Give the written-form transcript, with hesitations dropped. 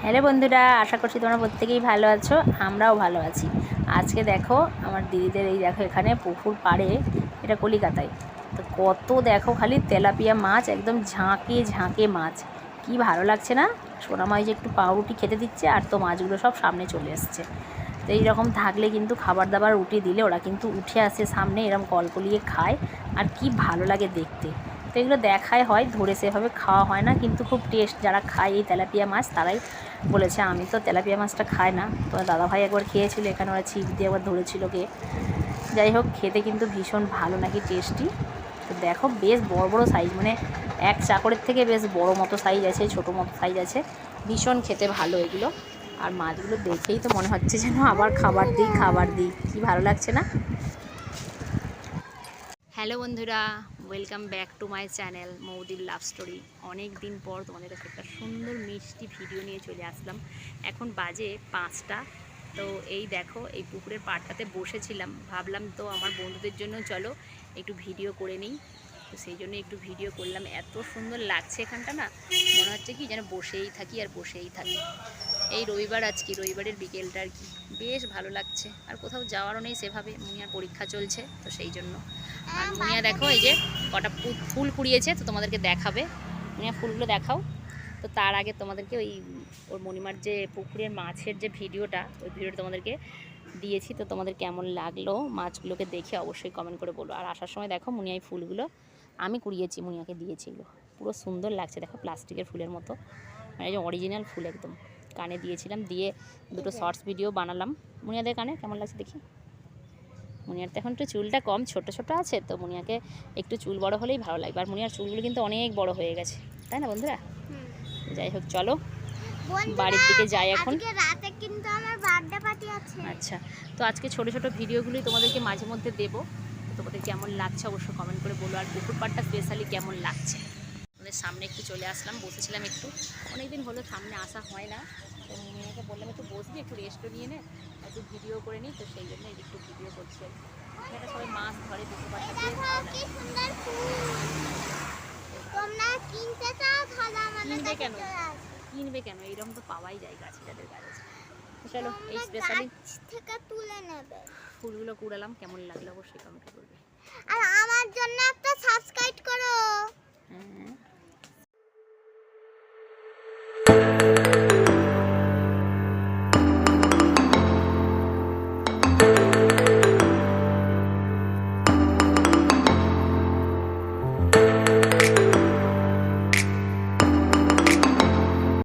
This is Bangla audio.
হ্যালো বন্ধুরা, আশা করছি তোমরা প্রত্যেকেই ভালো আছো। আমরাও ভালো আছি। আজকে দেখো আমার দিদিদের এই দেখো এখানে পুকুর পাড়ে, এটা কলিকাতায়, তো কত দেখো খালি তেলাপিয়া মাছ, একদম ঝাঁকে ঝাঁকে মাছ। কি ভালো লাগছে না? সোনামাই যে একটু পাউরুটি খেতে দিচ্ছে আর তো মাছগুলো সব সামনে চলে এসছে। তো এইরকম থাকলে কিন্তু খাবার দাবার উঠিয়ে দিলে ওরা কিন্তু উঠে আসে সামনে, এরকম কলকলিয়ে খায় আর কি ভালো লাগে দেখতে। তো এগুলো দেখাই হয়, ধরে সেভাবে খাওয়া হয় না, কিন্তু খুব টেস্ট। যারা খায় এই তেলাপিয়া মাছ তারাই বলেছে। আমি তো তেলাপিয়া মাছটা খাই না, তোমার দাদাভাই একবার খেয়েছিল, এখানে ওরা ছিপ দিয়ে একবার ধরেছিল কে। যাই হোক, খেতে কিন্তু ভীষণ ভালো নাকি, টেস্টি। তো দেখো বেশ বড় বড় সাইজ, মানে এক চাকরের থেকে বেশ বড় মতো সাইজ আছে, ছোটো মতো সাইজ আছে। ভীষণ খেতে ভালো এগুলো। আর মাছগুলো দেখেই তো মনে হচ্ছে যেন আবার খাবার দিই খাবার দিই, কী ভালো লাগছে না? হ্যালো বন্ধুরা, welcome back to my channel মৌদির লাভ স্টোরি। অনেক দিন পর তোমাদের কাছে একটা সুন্দর মিষ্টি ভিডিও নিয়ে চলে আসলাম। এখন বাজে 5টা। তো এই দেখো এই পুকুরের পাড়টাতে বসেছিলাম, ভাবলাম তো আমার বন্ধুদের জন্য চলো একটু ভিডিও করে নিই। তো সেই জন্য একটু ভিডিও করলাম। এত সুন্দর লাগছে এখানটা, না মনে হচ্ছে কি যেন বসেই থাকি আর বসেই থাকি। এই রবিবার, আজকে রবিবারের বিকেলটা আর কি বেশ ভালো লাগছে। আর কোথাও যাওয়ারও নেই সেভাবে, মুনিয়ার পরীক্ষা চলছে তো সেই জন্য। আর মুনিয়া দেখো এই যে কটা ফুল কুড়িয়েছে, তো তোমাদেরকে দেখাবে। মুনিয়া ফুলগুলো দেখাও। তো তার আগে তোমাদেরকে ওই ওর মণিমার যে পুকুরের মাছের যে ভিডিওটা, ওই ভিডিওটা তোমাদেরকে দিয়েছি। তো তোমাদের কেমন লাগলো মাছগুলোকে দেখে অবশ্যই কমেন্ট করে বলো। আর আসার সময় দেখো মুনিয়া এই ফুলগুলো আমি কুড়িয়েছি, মুনিয়াকে দিয়েছি। এগুলো পুরো সুন্দর লাগছে, দেখো প্লাস্টিকের ফুলের মতো, মানে এই যে অরিজিনাল ফুল একদম। কানে দিয়েছিলাম, দিয়ে দুটো শর্টস ভিডিও বানালাম। মুনিয়াদের কানে কেমন লাগছে দেখি। মুনিয়ার তো এখন একটু চুলটা কম, ছোট ছোট আছে, তো মুনিয়াকে একটু চুল বড় হলেই ভালো লাগবে। আর মুনিয়ার চুলগুলো কিন্তু অনেক বড় হয়ে গেছে, তাই না বন্ধুরা? যাই হোক, চলো বাড়ির দিকে যাই এখন। রাতে কিন্তু আমার বার্থডে পার্টি আছে। আচ্ছা, তো আজকে ছোট ছোট ভিডিওগুলোই তোমাদেরকে মাঝে মধ্যে দেবো। তো তোমাদের কেমন লাগছে অবশ্যই কমেন্ট করে বলো। আর পুকুর পাড়টা স্পেশালি কেমন লাগছে। আমাদের সামনে একটু চলে আসলাম, বসেছিলাম একটু, অনেকদিন হলো সামনে আসা হয় না। তো মেয়েকে বললাম একটু বসবি, একটু রেস্টও নিয়ে নে, একটু ভিডিও করে নিই। তো সেই জন্য একটু ভিডিও করছি আর কি। এখানে সবাই মাছ ধরে পুকুর পাড়টা দিয়ে। কি সুন্দর ফুল, তোমরা কিনতে চাও তাহলে আমাদের কিনবে কাছে কেন, চলে আসো। কিনবে কেন, এইরকম তো পাওয়াই যায় গাছে, যাদের গাছ আছে। তো চলো এই তোমরা স্পেশালি গাছ থেকে তুলে নেবে। ফুলগুলো কুড়ালাম, কেমন লাগলো অবশ্যই কমেন্ট করবে। আর আমার জন্য একটা সাবস্ক্রাইব করো। হ্যাঁ,